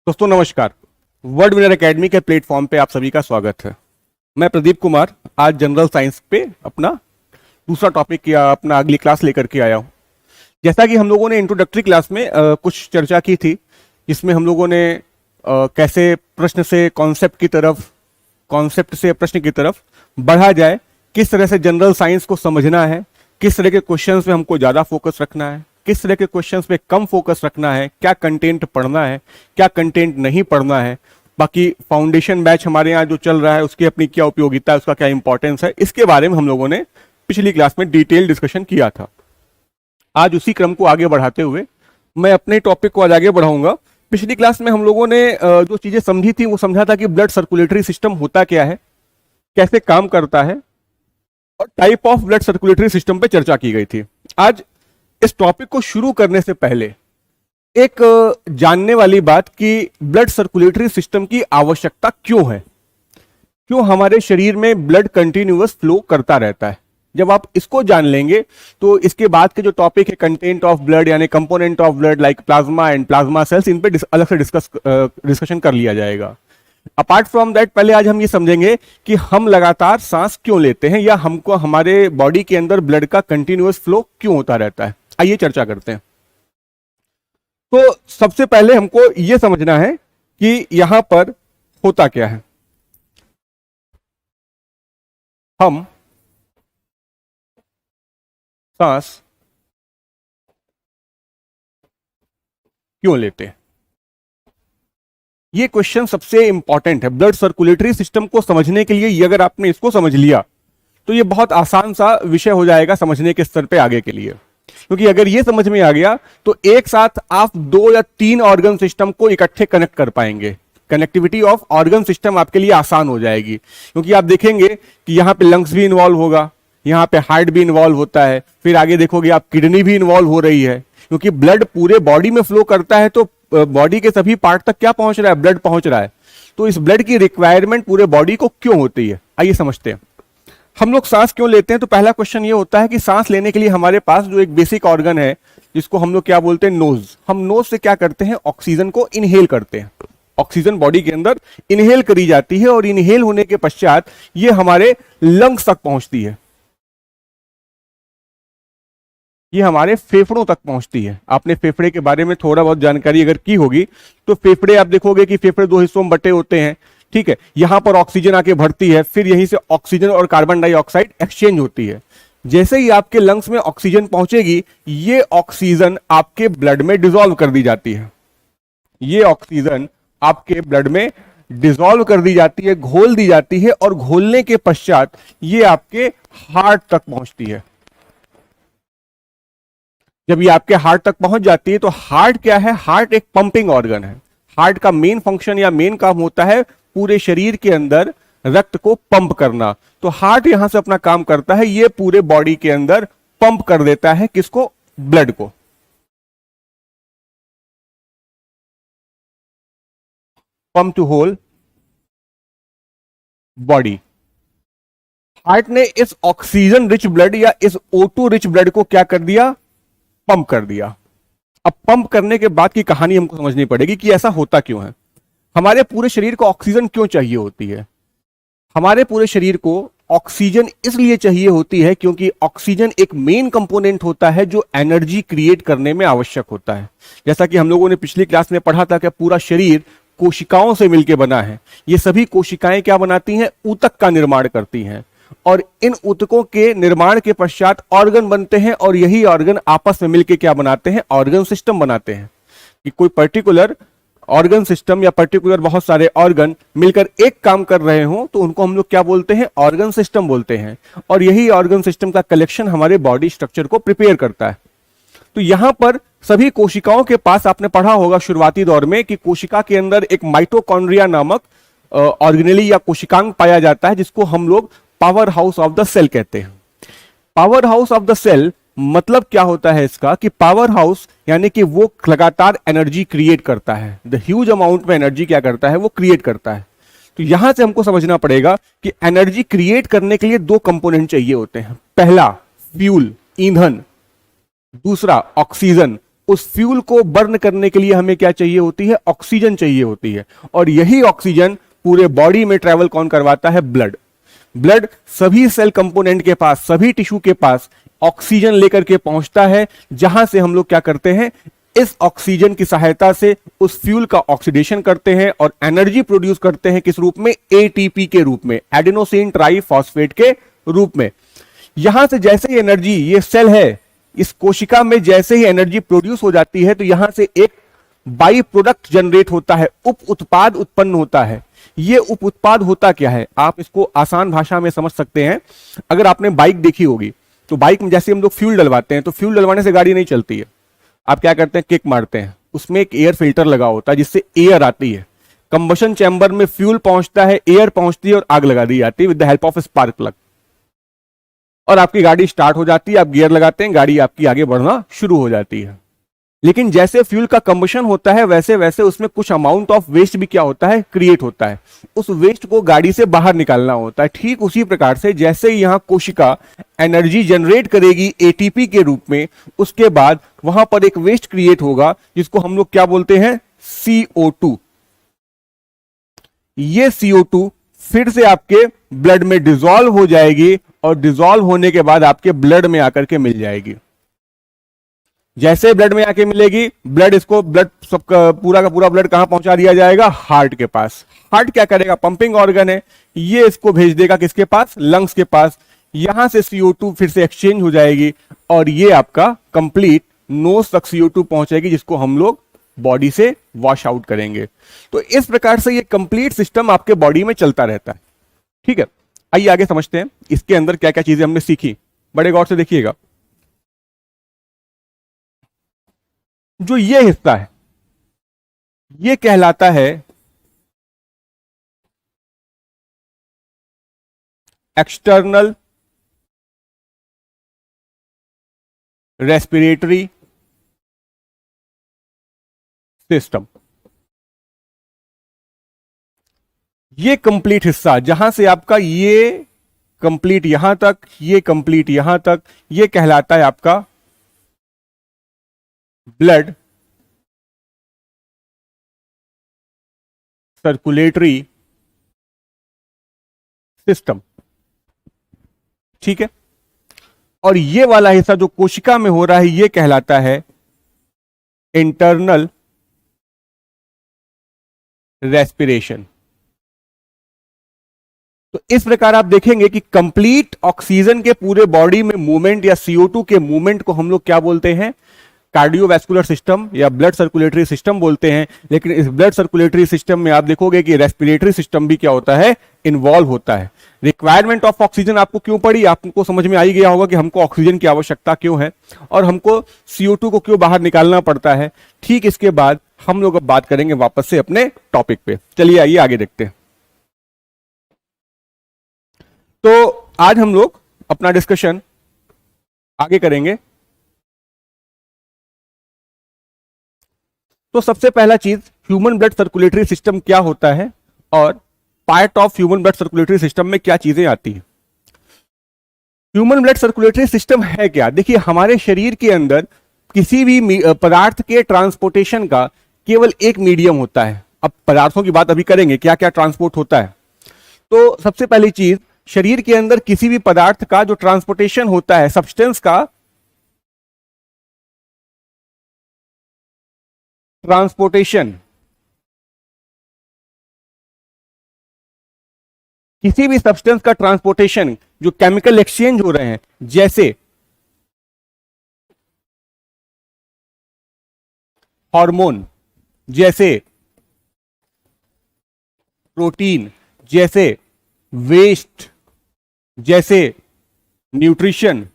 दोस्तों नमस्कार। World winner academy के प्लेटफॉर्म पे आप सभी का स्वागत है। मैं प्रदीप कुमार आज जनरल साइंस पे अपना दूसरा टॉपिक या अपना अगली क्लास लेकर के आया हूं। जैसा कि हम लोगों ने इंट्रोडक्टरी क्लास में कुछ चर्चा की थी, जिसमें हम लोगों ने कैसे प्रश्न से कॉन्सेप्ट की तरफ, कॉन्सेप्ट से प्रश्न की तरफ बढ़ा जाए, किस तरह से जनरल साइंस को समझना है, किस तरह के क्वेश्चंस में हमको ज़्यादा फोकस रखना है, किस तरह के क्वेश्चंस पे कम फोकस रखना है, क्या कंटेंट पढ़ना है, क्या कंटेंट नहीं पढ़ना है, बाकी फाउंडेशन बैच हमारे यहाँ जो चल रहा है उसकी अपनी क्या उपयोगिता है, उसका क्या इंपॉर्टेंस है, इसके बारे में हम लोगों ने पिछली क्लास में डिटेल डिस्कशन किया था। आज उसी क्रम को आगे बढ़ाते हुए मैं अपने टॉपिक को आज आगे बढ़ाऊंगा। पिछली क्लास में हम लोगों ने जो चीजें समझी थी वो समझा था कि ब्लड सर्कुलेटरी सिस्टम होता क्या है, कैसे काम करता है, और type of blood circulatory system पे चर्चा की गई थी। आज इस टॉपिक को शुरू करने से पहले एक जानने वाली बात कि ब्लड सर्कुलेटरी सिस्टम की आवश्यकता क्यों है, क्यों हमारे शरीर में ब्लड कंटिन्यूअस फ्लो करता रहता है। जब आप इसको जान लेंगे तो इसके बाद के जो टॉपिक है कंटेंट ऑफ ब्लड यानी component of blood like plasma and plasma cells, इन पे अलग से डिस्कशन कर लिया जाएगा। अपार्ट फ्रॉम दैट पहले आज हम ये समझेंगे कि हम लगातार सांस क्यों लेते हैं या हमको हमारे बॉडी के अंदर ब्लड का कंटिन्यूअस फ्लो क्यों होता रहता है। आइए चर्चा करते हैं। तो सबसे पहले हमको यह समझना है कि यहां पर होता क्या है। हम सांस क्यों लेते हैं, यह क्वेश्चन सबसे इंपॉर्टेंट है। ब्लड सर्कुलेटरी सिस्टम को समझने के लिए अगर आपने इसको समझ लिया तो यह बहुत आसान सा विषय हो जाएगा समझने के स्तर पे आगे के लिए। क्योंकि अगर ये समझ में आ गया तो एक साथ आप 2 या 3 ऑर्गन सिस्टम को इकट्ठे कनेक्ट कर पाएंगे। कनेक्टिविटी ऑफ ऑर्गन सिस्टम आपके लिए आसान हो जाएगी, क्योंकि आप देखेंगे कि यहां पे लंग्स भी इन्वॉल्व होगा, यहां पे हार्ट भी इन्वॉल्व होता है, फिर आगे देखोगे आप किडनी भी इन्वॉल्व हो रही है। क्योंकि ब्लड पूरे बॉडी में फ्लो करता है तो बॉडी के सभी पार्ट तक क्या पहुंच रहा है, ब्लड पहुंच रहा है। तो इस ब्लड की रिक्वायरमेंट पूरे बॉडी को क्यों होती है, आइए समझते हैं। हम लोग सांस क्यों लेते हैं, तो पहला क्वेश्चन ये होता है कि सांस लेने के लिए हमारे पास जो एक बेसिक ऑर्गन है जिसको हम लोग क्या बोलते हैं, नोज। हम नोज से क्या करते हैं, ऑक्सीजन को इनहेल करते हैं। ऑक्सीजन बॉडी के अंदर इनहेल करी जाती है और इनहेल होने के पश्चात ये हमारे लंग्स तक पहुंचती है, ये हमारे फेफड़ों तक पहुंचती है। आपने फेफड़े के बारे में थोड़ा बहुत जानकारी अगर की होगी तो फेफड़े आप देखोगे कि फेफड़े 2 हिस्सों में बटे होते हैं, ठीक है। यहां पर ऑक्सीजन आके भरती है, फिर यहीं से ऑक्सीजन और कार्बन डाइऑक्साइड एक्सचेंज होती है। जैसे ही आपके लंग्स में ऑक्सीजन पहुंचेगी, ये ऑक्सीजन आपके ब्लड में डिसॉल्व कर दी जाती है। ये ऑक्सीजन आपके ब्लड में डिसॉल्व कर दी जाती है, घोल दी जाती है, और घोलने के पश्चात ये आपके हार्ट तक पहुंचती है। जब ये आपके हार्ट तक पहुंच जाती है तो हार्ट क्या है, हार्ट एक पंपिंग ऑर्गन है। हार्ट का मेन फंक्शन या मेन काम होता है पूरे शरीर के अंदर रक्त को पंप करना। तो हार्ट यहां से अपना काम करता है, ये पूरे बॉडी के अंदर पंप कर देता है किसको, ब्लड को। Pump to whole body. Heart ने इस ऑक्सीजन रिच ब्लड या इस O2 रिच ब्लड को क्या कर दिया, पंप कर दिया। अब पंप करने के बाद की कहानी हमको समझनी पड़ेगी कि ऐसा होता क्यों है। हमारे पूरे शरीर को ऑक्सीजन क्यों चाहिए होती है। हमारे पूरे शरीर को ऑक्सीजन इसलिए चाहिए होती है क्योंकि ऑक्सीजन एक मेन कंपोनेंट होता है जो एनर्जी क्रिएट करने में आवश्यक होता है। जैसा कि हम लोगों ने पिछली क्लास में पढ़ा था कि पूरा शरीर कोशिकाओं से मिलकर बना है। ये सभी कोशिकाएं क्या बनाती हैं, ऊतक का निर्माण करती हैं, और इन ऊतकों के निर्माण के पश्चात ऑर्गन बनते हैं, और यही ऑर्गन आपस में मिलकर क्या बनाते हैं, ऑर्गन सिस्टम बनाते हैं। कि कोई पर्टिकुलर ऑर्गन सिस्टम या पर्टिकुलर बहुत सारे ऑर्गन मिलकर एक काम कर रहे हो तो उनको हम लोग क्या बोलते हैं, ऑर्गन सिस्टम बोलते हैं। और यही ऑर्गन सिस्टम का कलेक्शन हमारे बॉडी स्ट्रक्चर को प्रिपेयर करता है। तो यहां पर सभी कोशिकाओं के पास, आपने पढ़ा होगा शुरुआती दौर में कि कोशिका के अंदर एक माइटोकॉन्ड्रिया नामक ऑर्गेनेली या कोशिकांग पाया जाता है, जिसको हम लोग power house of the cell कहते हैं। Power house of the cell मतलब क्या होता है इसका, कि पावर हाउस यानी कि वो लगातार एनर्जी क्रिएट करता है। द ह्यूज अमाउंट में एनर्जी क्या करता है, वो क्रिएट करता है। तो यहां से हमको समझना पड़ेगा कि एनर्जी क्रिएट करने के लिए 2 कंपोनेंट चाहिए होते हैं। पहला फ्यूल, ईंधन, दूसरा ऑक्सीजन उस फ्यूल को बर्न करने के लिए हमें क्या चाहिए होती है? ऑक्सीजन चाहिए होती है। और यही ऑक्सीजन पूरे बॉडी में ट्रेवल कौन करवाता है? ब्लड। ब्लड सभी सेल कंपोनेंट के पास, सभी टिश्यू के पास ऑक्सीजन लेकर के पहुंचता है, जहां से हम लोग क्या करते हैं? इस ऑक्सीजन की सहायता से उस फ्यूल का ऑक्सीडेशन करते हैं और एनर्जी प्रोड्यूस करते हैं। किस रूप में? एटीपी के रूप में, एडेनोसिन ट्राइफॉस्फेट के रूप में। यहां से जैसे ही एनर्जी, ये सेल है, इस कोशिका में जैसे ही एनर्जी प्रोड्यूस हो जाती है तो यहां से एक बाई प्रोडक्ट जनरेट होता है, उप उत्पाद उत्पन्न होता है। ये उप उत्पाद होता क्या है? आप इसको आसान भाषा में समझ सकते हैं। अगर आपने बाइक देखी होगी तो बाइक में जैसे हम लोग फ्यूल डलवाते हैं तो फ्यूल डलवाने से गाड़ी नहीं चलती है। आप क्या करते हैं? किक मारते हैं, उसमें एक एयर फिल्टर लगा होता है जिससे एयर आती है। कंबशन चैम्बर में फ्यूल पहुंचता है, एयर पहुंचती है और आग लगा दी जाती है with the help of spark plug, और आपकी गाड़ी स्टार्ट हो जाती है। आप गियर लगाते हैं, गाड़ी आपकी आगे बढ़ना शुरू हो जाती है। लेकिन जैसे फ्यूल का कंबशन होता है वैसे वैसे उसमें कुछ अमाउंट ऑफ वेस्ट भी क्या होता है? क्रिएट होता है। उस वेस्ट को गाड़ी से बाहर निकालना होता है। ठीक उसी प्रकार से जैसे ही यहां कोशिका एनर्जी जनरेट करेगी एटीपी के रूप में, उसके बाद वहां पर एक वेस्ट क्रिएट होगा जिसको हम लोग क्या बोलते हैं? CO2। ये CO2 फिर से आपके ब्लड में डिसॉल्व हो जाएगी और डिसॉल्व होने के बाद आपके ब्लड में आकर के मिल जाएगी। जैसे ब्लड में आके मिलेगी, ब्लड सब पूरा का पूरा ब्लड कहां पहुंचा दिया जाएगा? हार्ट के पास। हार्ट क्या करेगा? पंपिंग ऑर्गन है, ये इसको भेज देगा किसके पास? लंग्स के पास। यहां से CO2 फिर से एक्सचेंज हो जाएगी और ये आपका कंप्लीट नोज तक CO2 पहुंचेगी, जिसको हम लोग बॉडी से वॉश आउट करेंगे। तो इस प्रकार से ये कंप्लीट सिस्टम आपके बॉडी में चलता रहता है। ठीक है, आइए आगे समझते हैं इसके अंदर क्या क्या चीजें हमने सीखी। बड़े गौर से देखिएगा। जो ये हिस्सा है ये कहलाता है एक्सटर्नल रेस्पिरेटरी सिस्टम। ये कंप्लीट हिस्सा जहां से आपका ये कंप्लीट यहां तक, ये कंप्लीट यहां तक, ये कहलाता है आपका ब्लड सर्कुलेटरी सिस्टम। ठीक है, और ये वाला हिस्सा जो कोशिका में हो रहा है ये कहलाता है इंटरनल रेस्पिरेशन। तो इस प्रकार आप देखेंगे कि कंप्लीट ऑक्सीजन के पूरे बॉडी में मूवमेंट या CO2 के मूवमेंट को हम लोग क्या बोलते हैं? कार्डियोवैस्कुलर सिस्टम या ब्लड सर्कुलेटरी सिस्टम बोलते हैं। लेकिन इस ब्लड सर्कुलेटरी सिस्टम में आप देखोगे कि रेस्पिरेटरी सिस्टम भी क्या होता है? इन्वॉल्व होता है। रिक्वायरमेंट ऑफ ऑक्सीजन आपको क्यों पड़ी? आपको समझ में आ ही गया होगा कि हमको ऑक्सीजन की आवश्यकता क्यों है और हमको CO2 को क्यों बाहर निकालना पड़ता है। ठीक इसके बाद हम लोग अब बात करेंगे वापस से अपने टॉपिक पे। चलिए आइए आगे देखते हैं। तो आज हम लोग अपना डिस्कशन आगे करेंगे। तो सबसे पहला चीज, ह्यूमन ब्लड सर्कुलेटरी सिस्टम क्या होता है और part of human blood circulatory system में क्या चीजें आती हैं। ह्यूमन ब्लड सर्कुलेटरी सिस्टम है क्या? देखिए, हमारे शरीर के अंदर किसी भी पदार्थ के ट्रांसपोर्टेशन का केवल एक मीडियम होता है। अब पदार्थों की बात अभी करेंगे, क्या क्या ट्रांसपोर्ट होता है। तो सबसे पहली चीज, शरीर के अंदर किसी भी पदार्थ का जो ट्रांसपोर्टेशन होता है, सब्सटेंस का ट्रांसपोर्टेशन, किसी भी सब्सटेंस का ट्रांसपोर्टेशन जो केमिकल एक्सचेंज हो रहे हैं, जैसे हार्मोन, जैसे प्रोटीन, जैसे वेस्ट, जैसे न्यूट्रिशन,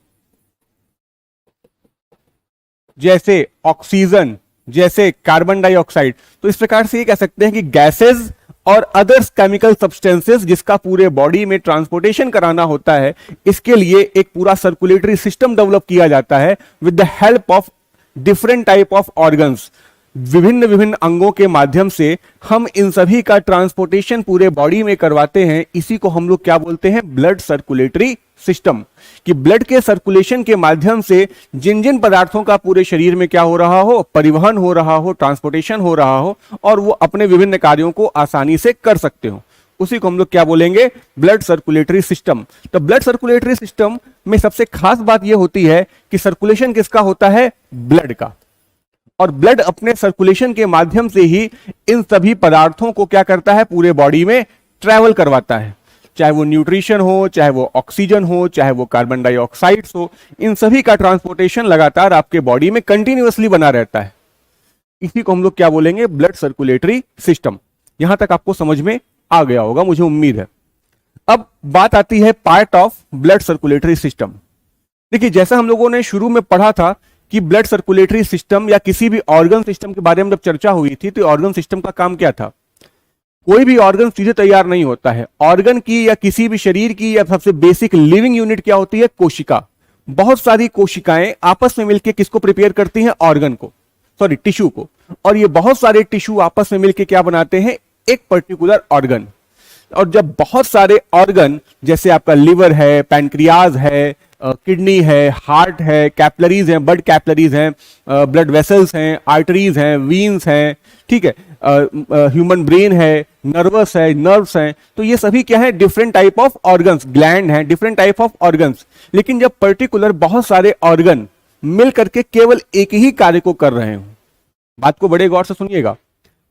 जैसे ऑक्सीजन, जैसे कार्बन डाइऑक्साइड। तो इस प्रकार से ये कह सकते हैं कि गैसेस और अदर्स केमिकल सब्सटेंसेस जिसका पूरे बॉडी में ट्रांसपोर्टेशन कराना होता है, इसके लिए एक पूरा सर्कुलेटरी सिस्टम डेवलप किया जाता है with the help of different type of organs. विभिन्न विभिन्न अंगों के माध्यम से हम इन सभी का ट्रांसपोर्टेशन पूरे बॉडी में करवाते हैं। इसी को हम लोग क्या बोलते हैं? Blood circulatory system. कि ब्लड के सर्कुलेशन के माध्यम से जिन जिन पदार्थों का पूरे शरीर में क्या हो रहा हो, परिवहन हो रहा हो, ट्रांसपोर्टेशन हो रहा हो, और वो अपने विभिन्न कार्यों को आसानी से कर सकते हो, उसी को हम लोग क्या बोलेंगे? Blood circulatory system. तो ब्लड सर्कुलेटरी सिस्टम में सबसे खास बात यह होती है कि सर्कुलेशन किसका होता है? ब्लड का। और ब्लड अपने सर्कुलेशन के माध्यम से ही इन सभी पदार्थों को क्या करता है? पूरे बॉडी में ट्रैवल करवाता है। चाहे वो न्यूट्रिशन हो, चाहे वो ऑक्सीजन हो, चाहे वो कार्बन डाइऑक्साइड्स हो, इन सभी का ट्रांसपोर्टेशन लगातार आपके बॉडी में कंटिन्यूअसली बना रहता है। इसी को हम लोग क्या बोलेंगे? Blood circulatory system. यहां तक आपको समझ में आ गया होगा, मुझे उम्मीद है। अब बात आती है part of blood circulatory system. देखिए, जैसा हम लोगों ने शुरू में पढ़ा था कि ब्लड सर्कुलेटरी सिस्टम या किसी भी ऑर्गन सिस्टम के बारे में जब चर्चा हुई थी, तो ऑर्गन सिस्टम का काम क्या था? कोई भी ऑर्गन सीधे तैयार नहीं होता है। ऑर्गन की या किसी भी शरीर की या सबसे बेसिक लिविंग यूनिट क्या होती है? कोशिका। बहुत सारी कोशिकाएं आपस में मिलकर किसको प्रिपेयर करती हैं? ऑर्गन को, सॉरी टिश्यू को। और ये बहुत सारे टिश्यू आपस में मिलकर क्या बनाते हैं? एक पर्टिकुलर ऑर्गन। और जब बहुत सारे ऑर्गन, जैसे आपका लिवर है, पैनक्रियाज है, किडनी है, हार्ट है, कैपलरीज हैं, ब्लड कैपलरीज हैं, ब्लड वेसल्स हैं, आर्टरीज हैं, वीन्स हैं, ठीक है, ह्यूमन ब्रेन है, नर्वस है, नर्व्स हैं, तो ये सभी क्या है? Different type of organs, gland हैं, डिफरेंट टाइप ऑफ ऑर्गन्स। लेकिन जब पर्टिकुलर बहुत सारे ऑर्गन मिल करके केवल एक ही कार्य को कर रहे हो, बात को बड़े गौर से सुनिएगा,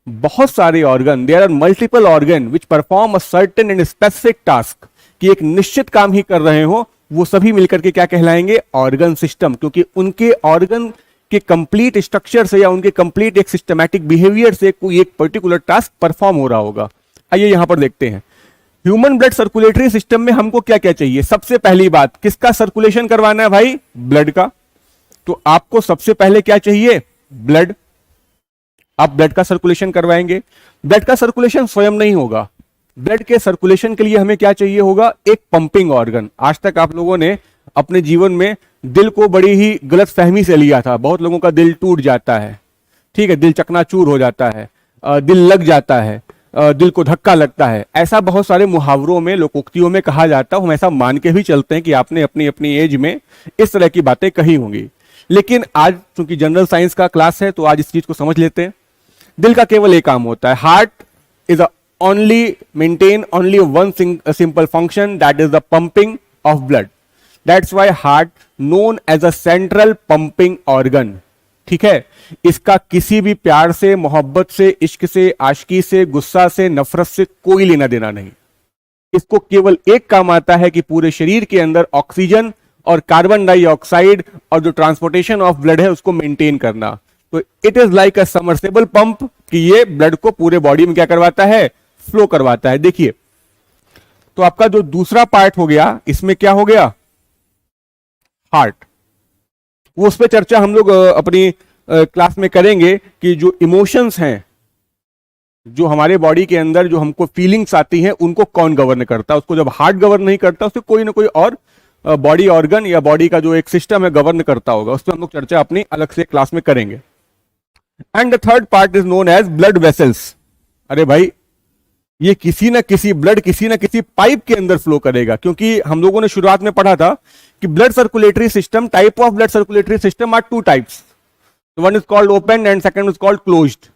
बहुत सारे organ, there are multiple organ which perform a certain and specific task, कि एक निश्चित काम ही कर रहे हो, वो सभी मिलकर के क्या कहलाएंगे? Organ system. क्योंकि उनके ऑर्गन के कंप्लीट स्ट्रक्चर से या उनके कंप्लीट एक सिस्टमैटिक बिहेवियर से कोई एक पर्टिकुलर टास्क परफॉर्म हो रहा होगा। आइए यहां पर देखते हैं। ह्यूमन ब्लड सर्कुलेटरी सिस्टम में हमको क्या क्या चाहिए? सबसे पहली बात, किसका सर्कुलेशन करवाना है भाई? ब्लड का। तो आपको सबसे पहले क्या चाहिए? ब्लड। आप ब्लड का सर्कुलेशन करवाएंगे। ब्लड का सर्कुलेशन स्वयं नहीं होगा। ब्लड के सर्कुलेशन के लिए हमें क्या चाहिए होगा? एक पंपिंग ऑर्गन। आज तक आप लोगों ने अपने जीवन में दिल को बड़ी ही गलत फहमी से लिया था। बहुत लोगों का दिल टूट जाता है, ठीक है, दिल चकनाचूर हो जाता है, दिल लग जाता है, दिल को धक्का लगता है, ऐसा बहुत सारे मुहावरों में, लोकोक्तियों में कहा जाता है। हम ऐसा मान के भी चलते हैं कि आपने अपनी अपनी एज में इस तरह की बातें कही होंगी। लेकिन आज चूंकि जनरल साइंस का क्लास है, तो आज इस चीज को समझ लेते हैं। दिल का केवल एक काम होता है, heart is only maintain only one simple function, that is the pumping of blood. That's why heart known as a central pumping organ. ठीक है, इसका किसी भी प्यार से, मोहब्बत से, इश्क से, आशिकी से, गुस्सा से, नफरत से कोई लेना देना नहीं। इसको केवल एक काम आता है कि पूरे शरीर के अंदर ऑक्सीजन और कार्बन डाइऑक्साइड और जो ट्रांसपोर्टेशन ऑफ ब्लड है उसको मेंटेन करना। तो it is like a submersible pump, कि ये ब्लड को पूरे बॉडी में क्या करवाता है? फ्लो करवाता है। देखिए, तो आपका जो दूसरा पार्ट हो गया, इसमें क्या हो गया? हार्ट। वो उस पर चर्चा हम लोग अपनी क्लास में करेंगे कि जो इमोशंस हैं, जो हमारे बॉडी के अंदर जो हमको फीलिंग्स आती हैं, उनको कौन गवर्न करता है? उसको जब हार्ट गवर्न नहीं करता, उसको कोई ना कोई और बॉडी ऑर्गन या बॉडी का जो एक सिस्टम है गवर्न करता होगा। उस पर हम लोग चर्चा अपनी अलग से क्लास में करेंगे। And the third part is known as blood vessels. अरे भाई, ये किसी ना किसी ब्लड किसी ना किसी पाइप के अंदर फ्लो करेगा, क्योंकि हम लोगों ने शुरुआत में पढ़ा था कि blood circulatory system, type of blood circulatory system are two types. One is called open and second is called closed.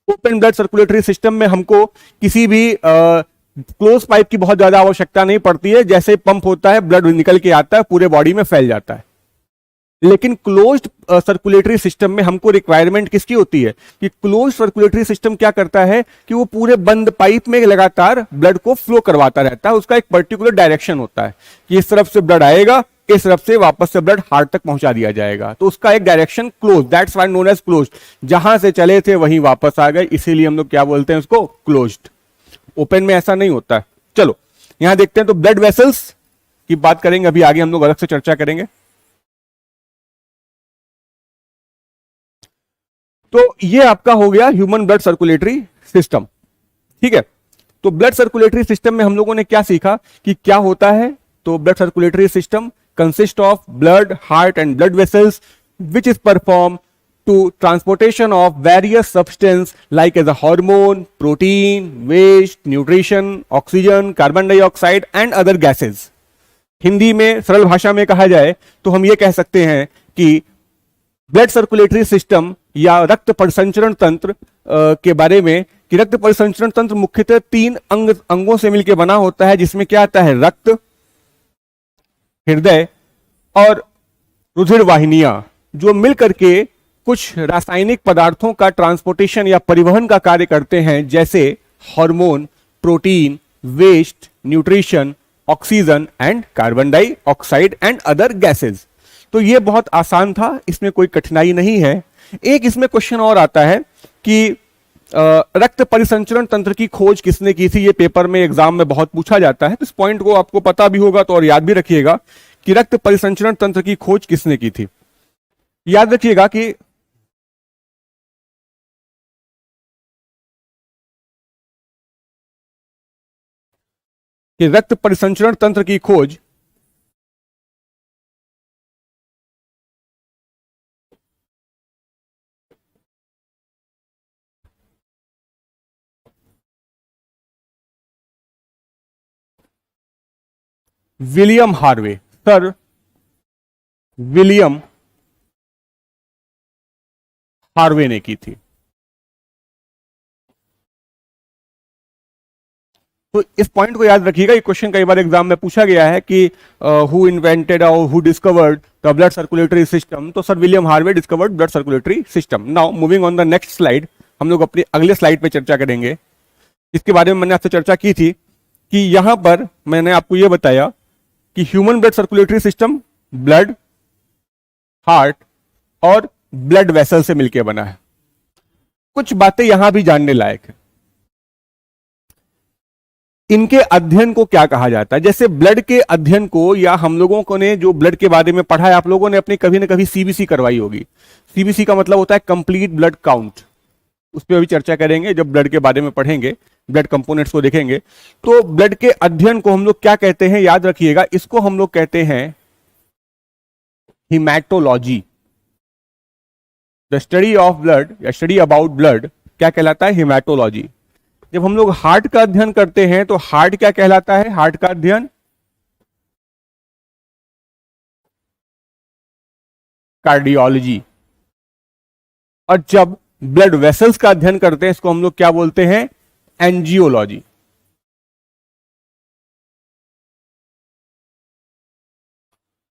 Open blood circulatory system में हमको किसी भी क्लोज पाइप की बहुत ज्यादा आवश्यकता नहीं पड़ती है। जैसे पंप होता है, ब्लड निकल के आता है, पूरे बॉडी में फैल जाता है। लेकिन क्लोज्ड सर्कुलेटरी सिस्टम में हमको रिक्वायरमेंट किसकी होती है? कि क्लोज्ड सर्कुलेटरी सिस्टम क्या करता है कि वो पूरे बंद पाइप में लगातार ब्लड को फ्लो करवाता रहता है। उसका एक पर्टिकुलर डायरेक्शन होता है कि इस तरफ से ब्लड आएगा, इस तरफ से वापस से ब्लड हार्ट तक पहुंचा दिया जाएगा। तो उसका एक direction close, that's why known as closed. जहां से चले थे वहीं वापस आ गए, इसीलिए हम लोग क्या बोलते हैं उसको? क्लोज्ड। ओपन में ऐसा नहीं होता है। चलो यहां देखते हैं। तो ब्लड वेसल्स की बात करेंगे, अभी आगे हम लोग अलग से चर्चा करेंगे। तो ये आपका हो गया ह्यूमन ब्लड सर्कुलेटरी सिस्टम, ठीक है। तो ब्लड सर्कुलेटरी सिस्टम में हम लोगों ने क्या सीखा कि क्या होता है? तो blood circulatory system consist of blood, heart and blood vessels which is perform to transportation of various substance like as a hormone, protein, waste, nutrition, oxygen, carbon dioxide and other gases. Hindi में सरल भाषा में कहा जाए तो हम ये कह सकते हैं कि ब्लड सर्कुलेटरी सिस्टम या रक्त परिसंचरण तंत्र के बारे में कि रक्त परिसंचरण तंत्र मुख्यतः तीन अंगों से मिलकर बना होता है, जिसमें क्या आता है, रक्त, हृदय और रुधिर वाहिनियां, जो मिलकर के कुछ रासायनिक पदार्थों का ट्रांसपोर्टेशन या परिवहन का कार्य करते हैं, जैसे hormone, protein, waste, nutrition, oxygen and carbon dioxide and other gases. तो ये बहुत आसान था, इसमें कोई कठिनाई नहीं है। एक इसमें क्वेश्चन और आता है कि रक्त परिसंचरण तंत्र की खोज किसने की थी। ये पेपर में एग्जाम में बहुत पूछा जाता है, तो इस पॉइंट को आपको पता भी होगा तो और याद भी रखिएगा कि रक्त परिसंचरण तंत्र की खोज किसने की थी। याद रखिएगा कि रक्त परिसंचरण तंत्र की खोज William Harvey, sir William Harvey ने की थी। तो इस पॉइंट को याद रखिएगा, ये क्वेश्चन कई बार एग्जाम में पूछा गया है कि हु इन्वेंटेड और who discovered the blood circulatory system. तो sir William Harvey discovered blood circulatory system. Now moving on the next slide, हम लोग अपनी अगले स्लाइड पे चर्चा करेंगे। इसके बारे में मैंने आपसे चर्चा की थी कि यहां पर मैंने आपको यह बताया कि human blood circulatory system blood, heart और ब्लड वेसल से मिलकर बना है। कुछ बातें यहां भी जानने लायक है। इनके अध्ययन को क्या कहा जाता है? जैसे ब्लड के अध्ययन को, या हम लोगों को ने जो ब्लड के बारे में पढ़ा है, आप लोगों ने अपनी कभी ना कभी सीबीसी करवाई होगी। सीबीसी का मतलब होता है कंप्लीट ब्लड काउंट। उस पर अभी चर्चा करेंगे जब ब्लड के बारे में पढ़ेंगे, ब्लड कंपोनेंट्स को देखेंगे। तो ब्लड के अध्ययन को हम लोग क्या कहते हैं, याद रखिएगा, इसको हम लोग कहते हैं हिमैटोलॉजी। द स्टडी ऑफ ब्लड या स्टडी अबाउट ब्लड क्या कहलाता है? हिमैटोलॉजी। जब हम लोग हार्ट का अध्ययन करते हैं तो हार्ट क्या कहलाता है? हार्ट का अध्ययन कार्डियोलॉजी। और जब ब्लड वेसल्स का अध्ययन करते हैं, इसको हम लोग क्या बोलते हैं? एंजियोलॉजी।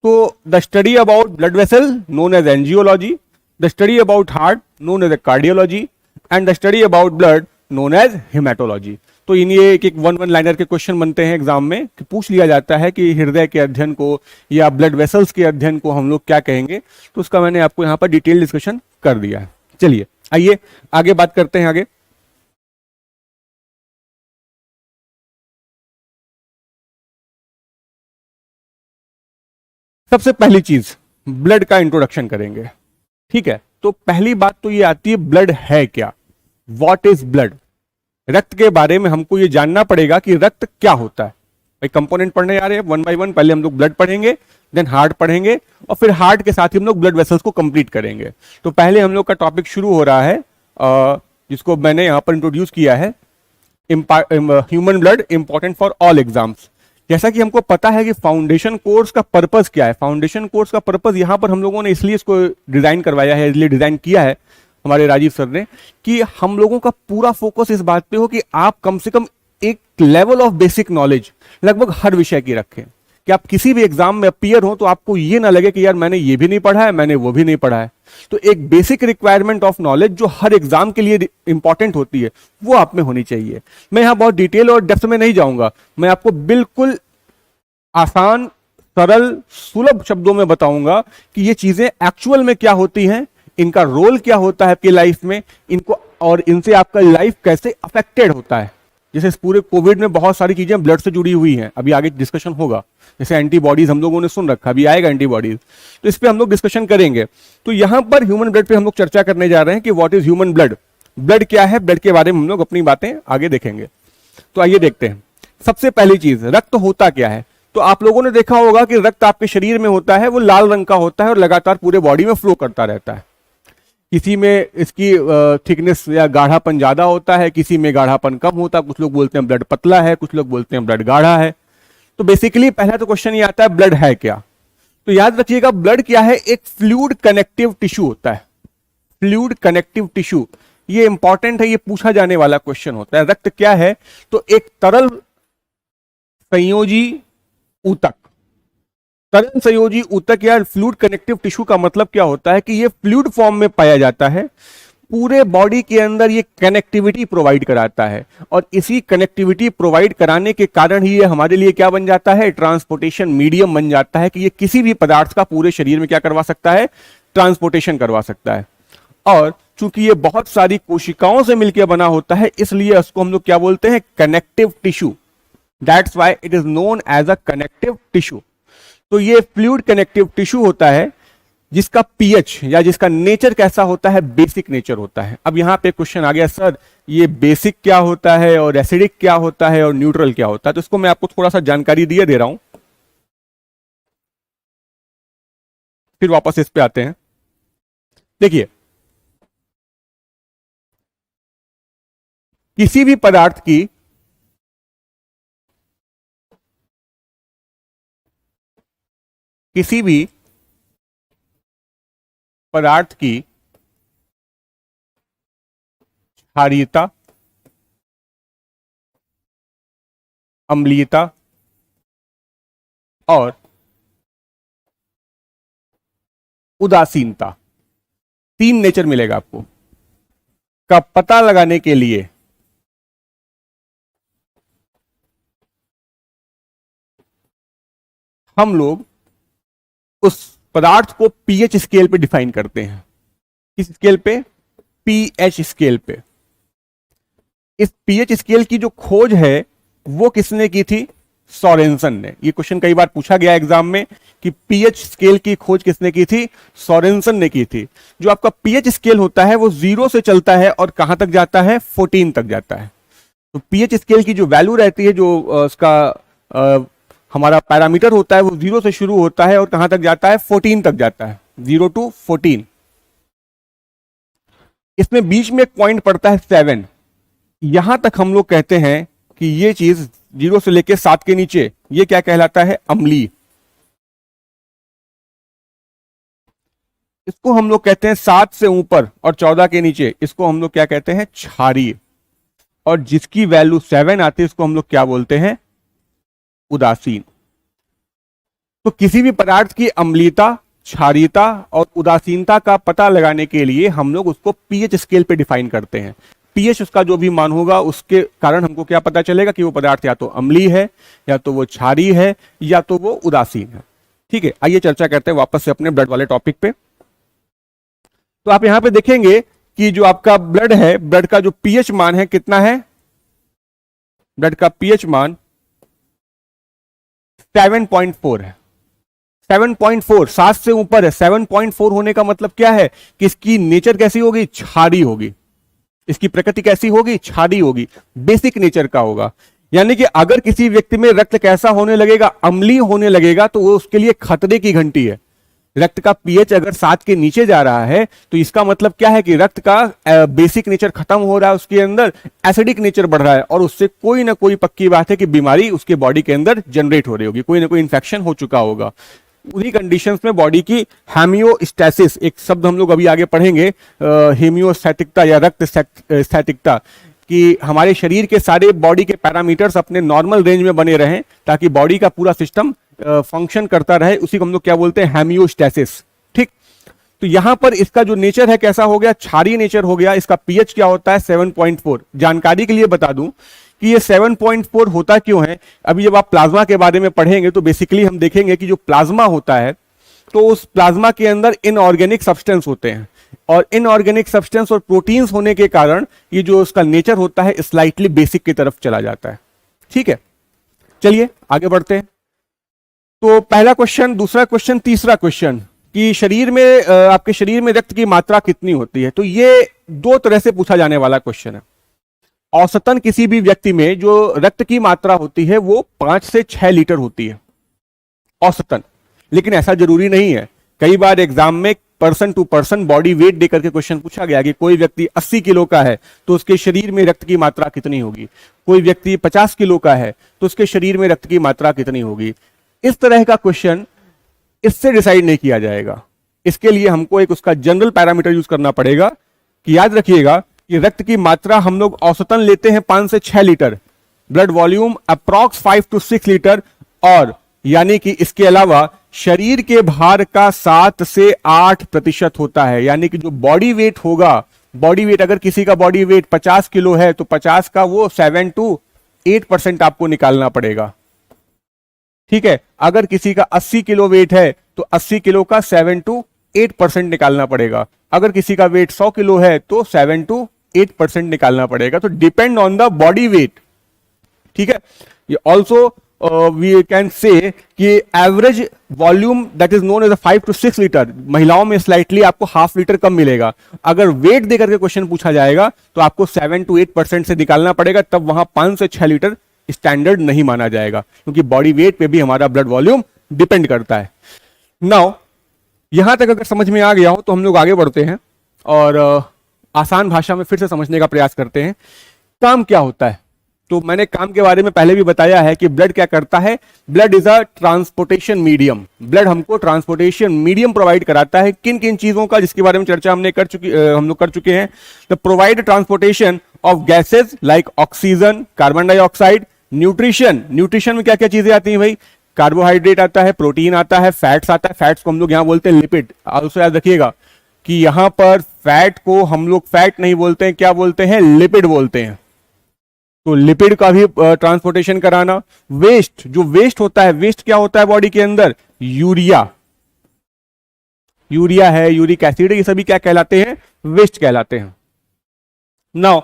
तो the study about blood vessel known as angiology, the study about heart known as cardiology and the study about blood known as haematology. तो इन ये एक वन लाइनर के क्वेश्चन बनते हैं एग्जाम में कि पूछ लिया जाता है कि हृदय के अध्ययन को या ब्लड वेसल्स के अध्ययन को हम लोग क्या कहेंगे। तो उसका मैंने आपको यहां पर डिटेल डिस्कशन कर दिया है। चलिए आइए आगे बात करते हैं। आगे सबसे पहली चीज ब्लड का इंट्रोडक्शन करेंगे, ठीक है। तो पहली बात तो ये आती है, ब्लड है क्या? What is blood? रक्त के बारे में हमको ये जानना पड़ेगा कि रक्त क्या होता है। भाई कंपोनेंट पढ़ने जा रहे हैं वन बाय वन। पहले हम लोग ब्लड पढ़ेंगे, देन हार्ट पढ़ेंगे और फिर हार्ट के साथ ही हम लोग ब्लड वेसल्स को कंप्लीट करेंगे। तो पहले हम लोग का टॉपिक शुरू हो रहा है जिसको मैंने यहां पर इंट्रोड्यूस किया है, human blood important for all exams. जैसा कि हमको पता है कि फाउंडेशन कोर्स का पर्पस क्या है। फाउंडेशन कोर्स का पर्पस यहां पर हम लोगों ने इसलिए इसको डिजाइन करवाया है, इसलिए डिजाइन किया है हमारे राजीव सर ने, कि हम लोगों का पूरा फोकस इस बात पे हो कि आप कम से कम एक लेवल ऑफ बेसिक नॉलेज लगभग हर विषय की रखें, कि आप किसी भी एग्जाम में अपीयर हो तो आपको ये ना लगे कि यार मैंने ये भी नहीं पढ़ा है, मैंने वो भी नहीं पढ़ा है। तो एक बेसिक रिक्वायरमेंट ऑफ नॉलेज जो हर एग्जाम के लिए इंपॉर्टेंट होती है, वो आप में होनी चाहिए। मैं यहां बहुत डिटेल और डेप्थ में नहीं जाऊंगा, मैं आपको बिल्कुल आसान, सरल, सुलभ शब्दों में बताऊंगा कि ये चीजें एक्चुअल में क्या होती हैं, इनका रोल क्या होता है आपकी लाइफ में, इनको और इनसे आपका लाइफ कैसे अफेक्टेड होता है। जैसे इस पूरे कोविड में बहुत सारी चीजें ब्लड से जुड़ी हुई हैं, अभी आगे डिस्कशन होगा। जैसे एंटीबॉडीज हम लोगों ने सुन रखा, अभी आएगा एंटीबॉडीज, तो इस पे हम लोग डिस्कशन करेंगे। तो यहां पर ह्यूमन ब्लड पे हम लोग चर्चा करने जा रहे हैं कि what is human blood. Blood क्या है, ब्लड के बारे में हम लोग अपनी बातें आगे देखेंगे। तो आइए देखते हैं। सबसे पहली चीज, रक्त होता क्या है। तो आप लोगों ने देखा होगा कि रक्त आपके शरीर में होता है, वो लाल रंग का होता है और लगातार पूरे बॉडी में फ्लो करता रहता है। किसी में इसकी थिकनेस या गाढ़ापन ज्यादा होता है, किसी में गाढ़ापन कम होता है, कुछ लोग बोलते हैं ब्लड पतला है, कुछ लोग बोलते हैं ब्लड गाढ़ा है। तो बेसिकली पहला तो क्वेश्चन ये आता है ब्लड है क्या। तो याद रखिएगा ब्लड क्या है, एक फ्लूइड कनेक्टिव टिश्यू होता है। फ्लूइड कनेक्टिव टिश्यू ये इंपॉर्टेंट है, ये पूछा जाने वाला क्वेश्चन होता है। रक्त क्या है, तो एक तरल संयोजी ऊतक। तरल संयोजी ऊतक या फ्लूइड कनेक्टिव टिश्यू का मतलब क्या होता है कि ये फ्लूइड फॉर्म में पाया जाता है, पूरे बॉडी के अंदर ये कनेक्टिविटी प्रोवाइड कराता है, और इसी कनेक्टिविटी प्रोवाइड कराने के कारण ही ये हमारे लिए क्या बन जाता है, ट्रांसपोर्टेशन मीडियम बन जाता है कि ये किसी भी पदार्थ का पूरे शरीर में क्या करवा सकता है, ट्रांसपोर्टेशन करवा सकता है। और चूंकि ये बहुत सारी कोशिकाओं से मिलकर बना होता है, इसलिए इसको हम लोग क्या बोलते हैं, connective tissue. That's why it is known as a connective tissue. तो ये फ्लूइड कनेक्टिव टिश्यू होता है जिसका पीएच या जिसका नेचर कैसा होता है, बेसिक नेचर होता है। अब यहां पे क्वेश्चन आ गया, सर ये बेसिक क्या होता है और एसिडिक क्या होता है और न्यूट्रल क्या होता है। तो इसको मैं आपको थोड़ा सा जानकारी दिए दे रहा हूं, फिर वापस इस पे आते हैं। देखिए, किसी भी पदार्थ की किसी भी पदार्थ की क्षारीयता, अम्लीयता और उदासीनता, 3 नेचर मिलेगा आपको, का पता लगाने के लिए हम लोग उस पदार्थ को पीएच स्केल पे डिफाइन करते हैं। किस स्केल पे, पीएच स्केल पे। इस पीएच स्केल की जो खोज है वो किसने की थी, सोरेनसन ने। ये क्वेश्चन कई बार पूछा गया एग्जाम में कि पीएच स्केल की खोज किसने की थी, सोरेनसन ने की थी। जो आपका पीएच स्केल होता है वो 0 से चलता है और कहां तक जाता है, 14 तक जाता है। तो पीएच स्केल की जो वैल्यू रहती है, जो उसका हमारा पैरामीटर होता है, वो 0 से शुरू होता है और कहां तक जाता है, 14 तक जाता है, 0 to 14। इसमें बीच में एक पॉइंट पड़ता है 7। यहां तक हम लोग कहते हैं कि ये चीज 0 से लेकर 7 के नीचे, ये क्या कहलाता है, अम्लीय। इसको हम लोग कहते हैं 7 से ऊपर और 14 के नीचे, इसको हम लोग क्या कहते हैं, क्षारीय। और जिसकी वैल्यू 7 आती है, इसको हम लोग क्या बोलते हैं, उदासीन। तो किसी भी पदार्थ की अम्लीयता, क्षारीयता और उदासीनता का पता लगाने के लिए हम लोग उसको पीएच स्केल पे डिफाइन करते हैं। पीएच उसका जो भी मान होगा उसके कारण हमको क्या पता चलेगा कि वो पदार्थ या तो अम्लीय है, या तो वो क्षारीय है, या तो वो उदासीन है। ठीक है, आइए चर्चा करते हैं वापस से अपने ब्लड वाले टॉपिक पे। तो आप यहां पे देखेंगे कि जो आपका ब्लड है, ब्लड का जो पीएच मान है कितना है, ब्लड का पीएच मान 7.4 है। 7.4, 7 से ऊपर है। 7.4 होने का मतलब क्या है कि इसकी नेचर कैसी होगी, क्षारीय होगी। इसकी प्रकृति कैसी होगी, क्षारीय होगी, बेसिक नेचर का होगा। यानी कि अगर किसी व्यक्ति में रक्त कैसा होने लगेगा, अम्लीय होने लगेगा, तो वो उसके लिए खतरे की घंटी है। रक्त का पीएच अगर 7 के नीचे जा रहा है तो इसका मतलब क्या है कि रक्त का बेसिक नेचर खत्म हो रहा है, उसके अंदर एसिडिक नेचर बढ़ रहा है, और उससे कोई ना कोई पक्की बात है कि बीमारी उसके बॉडी के अंदर जनरेट हो रही होगी, कोई ना कोई इंफेक्शन हो चुका होगा। उन्हीं कंडीशंस में बॉडी की हेमियोस्टेसिस, एक शब्द हम लोग अभी आगे पढ़ेंगे, हेमियोस्टैटिकता या रक्त स्थैतिकता, कि हमारे शरीर के सारे बॉडी के पैरामीटर्स अपने नॉर्मल रेंज में बने रहें ताकि बॉडी का पूरा सिस्टम फंक्शन करता रहे, उसी को हम लोग क्या बोलते हैं, हेमियोस्टेसिस। ठीक, तो यहां पर इसका जो नेचर है कैसा हो गया, क्षारीय नेचर हो गया। इसका पीएच क्या होता है, 7.4। जानकारी के लिए बता दूं कि ये 7.4 होता क्यों है। अभी जब आप प्लाज्मा के बारे में पढ़ेंगे तो बेसिकली हम देखेंगे कि जो प्लाज्मा होता है, तो उस प्लाज्मा के अंदर इनऑर्गेनिक सब्सटेंस होते हैं, और इनऑर्गेनिक सब्सटेंस और प्रोटीन्स होने के कारण ये जो उसका नेचर होता है स्लाइटली बेसिक की तरफ चला जाता है। ठीक है, चलिए आगे बढ़ते हैं। तो पहला क्वेश्चन, दूसरा क्वेश्चन, तीसरा क्वेश्चन कि शरीर में आपके शरीर में रक्त की मात्रा कितनी होती है। तो ये 2 तरह से पूछा जाने वाला क्वेश्चन है। औसतन किसी भी व्यक्ति में जो रक्त की मात्रा होती है वो 5 से 6 लीटर होती है औसतन, लेकिन ऐसा जरूरी नहीं है। कई बार एग्जाम में person to person body weight दे करके क्वेश्चन पूछा गया कि कोई व्यक्ति 80 किलो का है तो उसके शरीर में रक्त की मात्रा कितनी होगी, कोई व्यक्ति 50 किलो का है तो उसके शरीर में रक्त की मात्रा कितनी होगी। इस तरह का क्वेश्चन इससे डिसाइड नहीं किया जाएगा। इसके लिए हमको एक उसका जनरल पैरामीटर यूज करना पड़ेगा कि याद रखिएगा कि रक्त की मात्रा हम लोग औसतन लेते हैं 5 से 6 litre, blood volume approx 5 to 6 litre, और यानी कि इसके अलावा शरीर के भार का 7 से 8% होता है। यानी कि जो बॉडी वेट होगा, बॉडी वेट अगर किसी का बॉडी वेट 50 किलो है तो 50 का वो 7 to 8% आपको निकालना पड़ेगा। ठीक है, अगर किसी का 80 किलो वेट है तो 80 किलो का 7 to 8% निकालना पड़ेगा। अगर किसी का वेट 100 किलो है तो 7 to 8% निकालना पड़ेगा। तो depend on the body weight. ठीक है, ये ऑल्सो वी कैन से कि average volume that is known as 5 to 6 litre, महिलाओं में स्लाइटली आपको हाफ लीटर कम मिलेगा। अगर वेट देकर के क्वेश्चन पूछा जाएगा तो आपको 7 to 8% से निकालना पड़ेगा, तब वहां 5 से 6 लीटर स्टैंडर्ड नहीं माना जाएगा, क्योंकि बॉडी वेट पे भी हमारा ब्लड वॉल्यूम डिपेंड करता है। नाउ यहां तक अगर समझ में आ गया हो तो हम लोग आगे बढ़ते हैं और आसान भाषा में फिर से समझने का प्रयास करते हैं काम क्या होता है। तो मैंने काम के बारे में पहले भी बताया है कि ब्लड क्या करता है। Blood is a transportation medium. Blood हमको ट्रांसपोर्टेशन मीडियम प्रोवाइड कराता है। किन किन चीजों का, जिसके बारे में चर्चा हम लोग कर चुके हैं। The provide transportation of gases like oxygen, carbon dioxide, nutrition. Nutrition में क्या क्या चीजें आती हैं भाई? कार्बोहाइड्रेट आता है, प्रोटीन आता है, फैट्स आता है। फैट्स को हम लोग यहां बोलते हैं लिपिड। ऑल्सो याद रखिएगा कि यहां पर फैट को हम लोग फैट नहीं बोलते हैं, क्या बोलते हैं? लिपिड बोलते हैं। तो लिपिड का भी ट्रांसपोर्टेशन कराना। वेस्ट, जो वेस्ट होता है, वेस्ट क्या होता है बॉडी के अंदर? यूरिया, यूरिया है, यूरिक एसिड, ये सभी क्या कहलाते हैं? वेस्ट कहलाते हैं। Now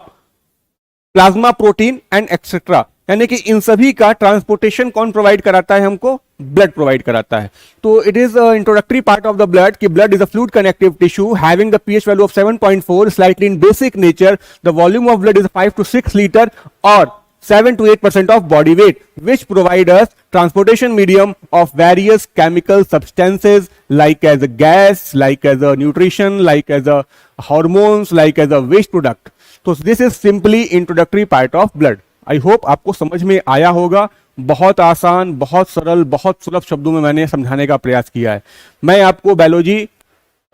plasma protein and etcetera, यानी कि इन सभी का ट्रांसपोर्टेशन कौन प्रोवाइड कराता है? हमको ब्लड प्रोवाइड कराता है। तो it is introductory part of the blood कि blood is a fluid connective tissue having the pH value of 7.4, slightly in basic nature. The volume of blood is 5 to 6 litre और 7 to 8% of body weight, which provide us transportation medium of various chemical substances like as a gas, like as a nutrition, like as a hormones, like as a waste product. So this is simply introductory part of blood. I hope आपको समझ में आया होगा। बहुत आसान, बहुत सरल, बहुत सुलभ शब्दों में मैंने समझाने का प्रयास किया है। मैं आपको बायोलॉजी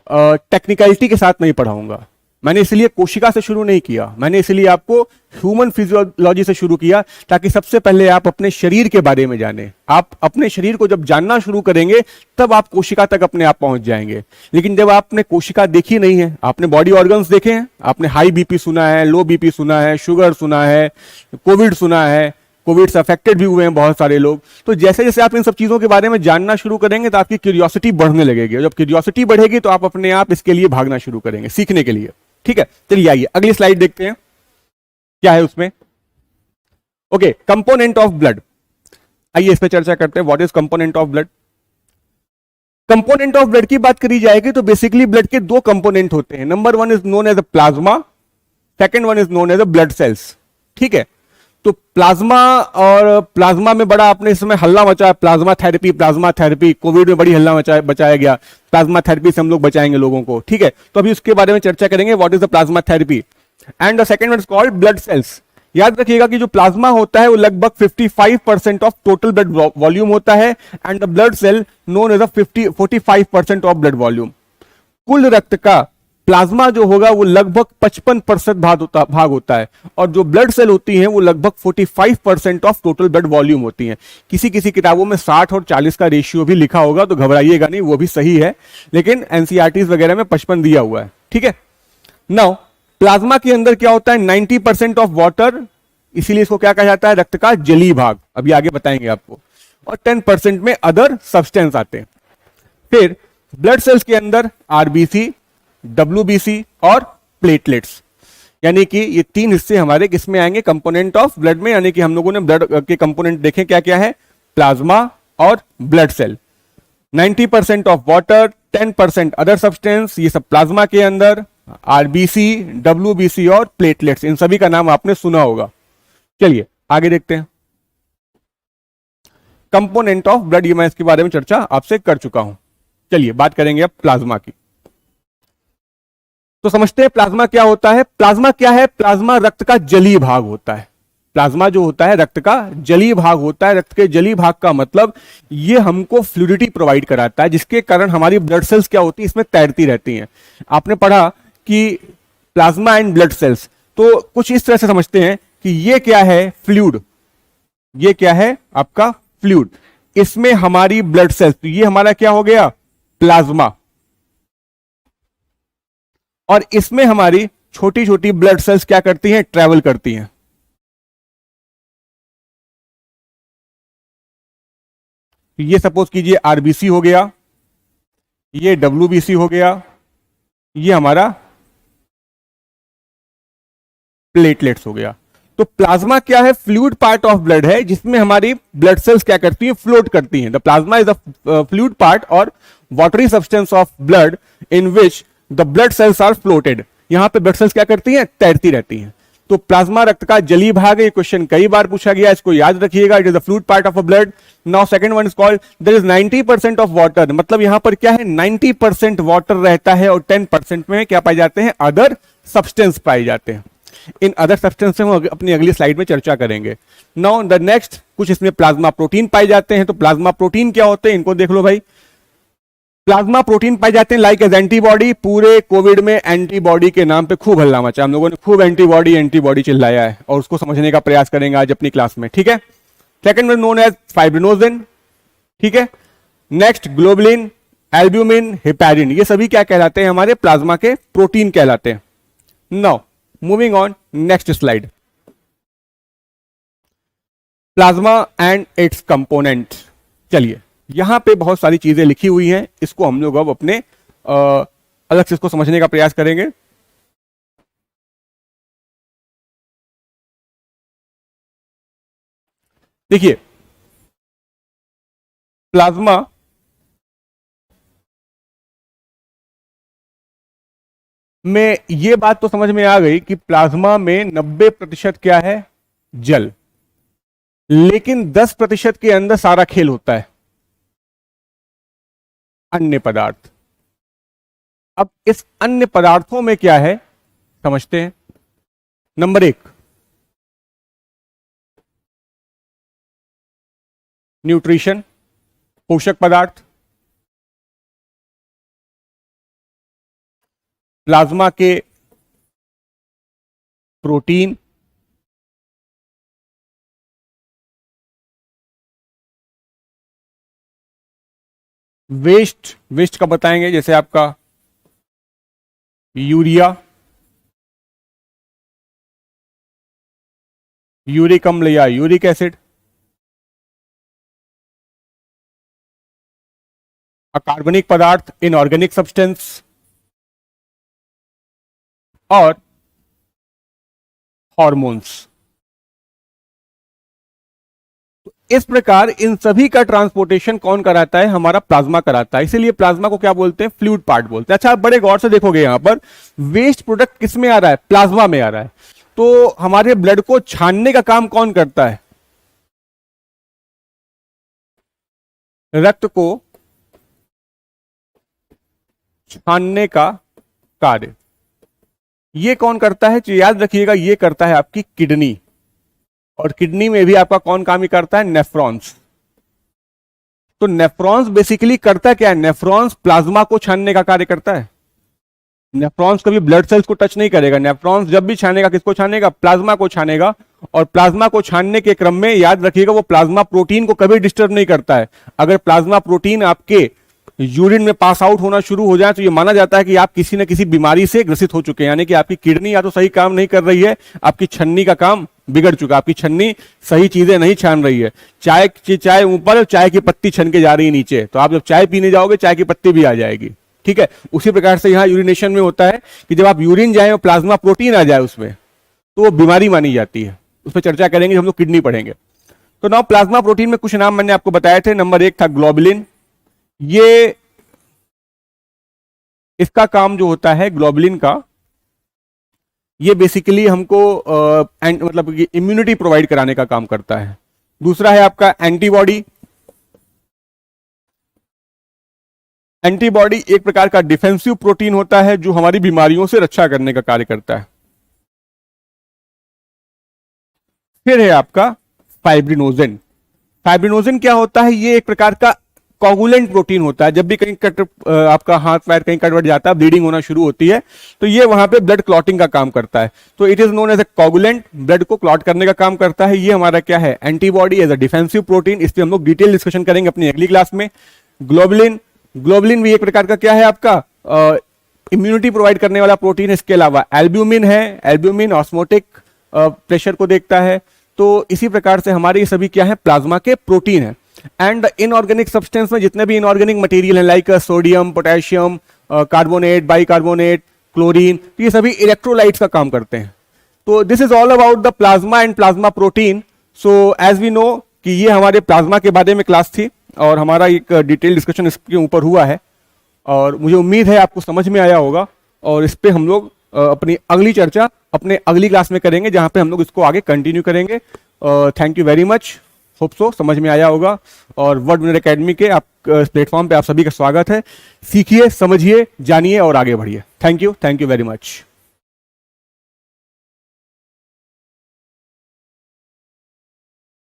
टेक्निकलिटी के साथ नहीं पढ़ाऊंगा। मैंने इसलिए कोशिका से शुरू नहीं किया, मैंने इसलिए आपको ह्यूमन फिजियोलॉजी से शुरू किया, ताकि सबसे पहले आप अपने शरीर के बारे में जानें। आप अपने शरीर को जब जानना शुरू करेंगे तब आप कोशिका तक अपने आप पहुंच जाएंगे। लेकिन जब आपने कोशिका देखी नहीं है, आपने बॉडी ऑर्गन्स देखे हैं, आपने हाई बीपी सुना है, लो बीपी सुना है, शुगर सुना है, कोविड सुना है, कोविड से अफेक्टेड भी हुए हैं बहुत सारे लोग। तो जैसे जैसे आप इन सब चीजों के बारे में जानना शुरू करेंगे तो आपकी क्यूरियोसिटी बढ़ने लगेगी, और जब क्यूरियोसिटी बढ़ेगी तो आप अपने आप इसके लिए भागना शुरू करेंगे, सीखने के लिए। ठीक है, चलिए आइए अगली स्लाइड देखते हैं क्या है उसमें। ओके, कंपोनेंट ऑफ ब्लड, आइए इस पे चर्चा करते हैं। What is component of blood? Component of blood की बात करी जाएगी तो बेसिकली ब्लड के दो कंपोनेंट होते हैं। Number one is known as a plasma, second one is known as a blood cells. ठीक है, तो प्लाज्मा, और प्लाज्मा में बड़ा आपने इस समय हल्ला मचाया, plasma therapy, plasma therapy, Covid में बड़ी हल्ला बचाया गया, प्लाज्मा थेरेपी से हम लोग बचाएंगे लोगों को। ठीक है, तो अभी उसके बारे में चर्चा करेंगे, what is the plasma therapy. And the second one is called blood cells. याद रखिएगा कि जो प्लाज्मा होता है वो लगभग 55% ऑफ टोटल ब्लड वॉल्यूम होता है, and the blood cell known as a 45% of blood volume. कुल रक्त का प्लाज्मा जो होगा वो लगभग 55% भाग होता है, और जो ब्लड सेल होती हैं वो लगभग 45% ऑफ टोटल ब्लड वॉल्यूम होती हैं। किसी किसी किताबों में 60 और 40 का रेशियो भी लिखा होगा, तो घबराइएगा नहीं, वो भी सही है, लेकिन एनसीईआरटीज वगैरह में 55 दिया हुआ है। ठीक है, नाउ प्लाज्मा के अंदर क्या होता है? 90% ऑफ वाटर, इसीलिए इसको क्या कहा जाता है? रक्त का जलीय भाग, अभी आगे बताएंगे आपको। और 10% में अदर सब्सटेंस आते हैं। फिर ब्लड सेल्स के अंदर आरबीसी, डब्ल्यूबीसी और प्लेटलेट्स, यानी कि ये तीन हिस्से हमारे किसमें आएंगे? कंपोनेंट ऑफ ब्लड में। यानी कि हम लोगों ने ब्लड के कंपोनेंट देखे क्या क्या है? प्लाज्मा और blood cell. 90% of water, 10% other substance, ये सब प्लाज्मा के अंदर। आरबीसी, डब्ल्यूबीसी और प्लेटलेट्स, इन सभी का नाम आपने सुना होगा। चलिए आगे देखते हैं। कंपोनेंट ऑफ ब्लड, ये मैं इसके बारे में चर्चा आपसे कर चुका हूं। चलिए बात करेंगे अब प्लाज्मा की। तो समझते हैं प्लाज्मा क्या होता है। प्लाज्मा क्या है? प्लाज्मा रक्त का जलीय भाग होता है। प्लाज्मा जो होता है रक्त का जलीय भाग होता है। रक्त के जलीय भाग का मतलब ये हमको फ्लूइडिटी प्रोवाइड कराता है, जिसके कारण हमारी ब्लड सेल्स क्या होती है, इसमें तैरती रहती हैं। आपने पढ़ा कि प्लाज्मा एंड ब्लड सेल्स, तो कुछ इस तरह से समझते हैं कि ये क्या है? फ्लूइड। ये क्या है? आपका फ्लूइड। इसमें हमारी ब्लड सेल्स, तो ये हमारा क्या हो गया? प्लाज्मा। और इसमें हमारी छोटी छोटी ब्लड सेल्स क्या करती हैं? ट्रैवल करती हैं। ये सपोज कीजिए आरबीसी हो गया, ये डब्ल्यूबीसी हो गया, ये हमारा प्लेटलेट्स हो गया। तो प्लाज्मा क्या है? फ्लूइड पार्ट ऑफ ब्लड है, जिसमें हमारी ब्लड सेल्स क्या करती हैं? फ्लोट करती हैं। The plasma is the fluid part और watery substance of blood in which the blood cells are floated. यहां पे ब्लड सेल्स क्या करती हैं? तैरती रहती हैं। तो प्लाज्मा रक्त का जलीय भाग है। ये क्वेश्चन कई बार पूछा गया, इसको याद रखिएगा। It is the fluid part of a blood. Now second one is called there is 90% of water. मतलब यहां पर क्या है? 90% वाटर रहता है और 10% में क्या पाए जाते हैं? अदर सब्सटेंस पाए जाते हैं। इन अदर सब्सटेंस से हम अपनी अगली स्लाइड में चर्चा करेंगे। नाउ द नेक्स्ट, कुछ इसमें प्लाज्मा प्रोटीन पाए जाते हैं। तो प्लाज्मा प्रोटीन क्या होते हैं? इनको देख लो भाई। प्लाज्मा प्रोटीन पाए जाते हैं लाइक एज एंटीबॉडी। पूरे कोविड में एंटीबॉडी के नाम पे खूब हल्ला मचा, हम लोगों ने खूब एंटीबॉडी एंटीबॉडी चिल्लाया है, और उसको समझने का प्रयास करेंगे आज अपनी क्लास में, ठीक है। Second one known as fibrinogen, ठीक है। नेक्स्ट ग्लोबुलिन, एल्ब्यूमिन, हेपेरिन, ये सभी क्या कहलाते हैं? हमारे प्लाज्मा के प्रोटीन कहलाते हैं। Now moving on, next slide. Plasma and it's component. चलिए, यहां पे बहुत सारी चीजें लिखी हुई हैं, इसको हम लोग अब अपने अलग से इसको समझने का प्रयास करेंगे। देखिए, प्लाज्मा में ये बात तो समझ में आ गई कि प्लाज्मा में 90% क्या है? जल। लेकिन 10% के अंदर सारा खेल होता है, अन्य पदार्थ। अब इस अन्य पदार्थों में क्या है, समझते हैं। नंबर 1, न्यूट्रिशन, पोषक पदार्थ। प्लाज्मा के प्रोटीन, वेस्ट। वेस्ट का बताएंगे, जैसे आपका यूरिया, यूरिक अम्ल या यूरिक एसिड, अकार्बनिक पदार्थ, इनऑर्गेनिक सब्सटेंस, और हॉर्मोन्स। इस प्रकार इन सभी का ट्रांसपोर्टेशन कौन कराता है? हमारा प्लाज्मा कराता है। इसीलिए प्लाज्मा को क्या बोलते हैं? फ्लूइड पार्ट बोलते हैं। अच्छा, आप बड़े गौर से देखोगे, यहां पर वेस्ट प्रोडक्ट किस में आ रहा है? प्लाज्मा में आ रहा है। तो हमारे ब्लड को छानने का काम कौन करता है? रक्त को छानने का कार्य ये कौन करता है? याद रखिएगा, ये करता है आपकी किडनी। और किडनी में भी आपका कौन काम ही करता है? नेफ्रॉन्स। तो नेफ्रॉन्स बेसिकली करता क्या है? नेफ्रॉन्स प्लाज्मा को छानने का कार्य करता है। नेफ्रॉन्स कभी ब्लड सेल्स को टच नहीं करेगा। नेफ्रॉन्स जब भी छानेगा, किसको छानेगा? प्लाज्मा को छानेगा। और प्लाज्मा को छानने के क्रम में याद रखिएगा, वो प्लाज्मा प्रोटीन को कभी डिस्टर्ब नहीं करता है। अगर प्लाज्मा प्रोटीन आपके यूरिन में पास आउट होना शुरू हो जाए तो ये माना जाता है कि आप किसी न किसी बीमारी से ग्रसित हो चुके हैं, यानी कि आपकी किडनी या तो सही काम नहीं कर रही है, आपकी छन्नी का काम बिगड़ चुका, आपकी छन्नी सही चीजें नहीं छान रही है। चाय ऊपर, चाय की पत्ती छन के जा रही है नीचे, तो आप जब चाय पीने जाओगे चाय की पत्ती भी आ जाएगी, ठीक है। उसी प्रकार से यहाँ यूरिनेशन में होता है कि जब आप यूरिन जाए और प्लाज्मा प्रोटीन आ जाए उसमें, तो वो बीमारी मानी जाती है। उस पर चर्चा करेंगे, हम लोग किडनी पढ़ेंगे। तो नाउ प्लाज्मा प्रोटीन में कुछ नाम मैंने आपको बताए थे। नंबर 1 था ग्लोबुलिन। ये इसका काम जो होता है ग्लोबुलिन का, ये बेसिकली हमको मतलब इम्यूनिटी प्रोवाइड कराने का काम करता है। दूसरा है आपका एंटीबॉडी। एंटीबॉडी एक प्रकार का डिफेंसिव प्रोटीन होता है जो हमारी बीमारियों से रक्षा करने का कार्य करता है। फिर है आपका फाइब्रिनोजेन। फाइब्रिनोजेन क्या होता है? ये एक प्रकार का कोगुलेंट प्रोटीन होता है। जब भी कहीं आपका हाथ पैर कहीं कट जाता है, ब्लीडिंग होना शुरू होती है, तो ये वहां पे ब्लड क्लॉटिंग का काम करता है। तो it is known as a coagulant, blood को क्लॉट करने का काम करता है। ये हमारा क्या है? Antibody as a defensive protein. इस पर हम लोग डिटेल डिस्कशन करेंगे अपनी अगली क्लास में। ग्लोबुलिन, ग्लोबुलिन भी एक प्रकार का क्या है? आपका इम्यूनिटी प्रोवाइड करने वाला प्रोटीन है। इसके अलावा एल्ब्यूमिन है, एल्ब्यूमिन ऑस्मोटिक प्रेशर को देखता है। तो इसी प्रकार से हमारे ये सभी क्या है? प्लाज्मा के प्रोटीन है। एंड इनऑर्गेनिक सब्सटेंस में जितने भी इनऑर्गेनिक मटेरियल है, like sodium, potassium, carbonate, bicarbonate, chlorine, ये सभी इलेक्ट्रोलाइट्स का काम करते हैं। तो this is all about the plasma and plasma protein. So as we know कि ये हमारे प्लाज्मा के बारे में क्लास थी और हमारा एक डिटेल डिस्कशन इसके ऊपर हुआ है और मुझे उम्मीद है आपको समझ में आया होगा। और इस पे हम लोग अपनी अगली चर्चा अपने अगली क्लास में करेंगे, जहां पे हम लोग इसको आगे कंटिन्यू करेंगे। Thank you very much. Hope so समझ में आया होगा। और वर्ड विनर एकेडमी के आप प्लेटफॉर्म पे आप सभी का स्वागत है। सीखिए, समझिए, जानिए और आगे बढ़िए। Thank you very much.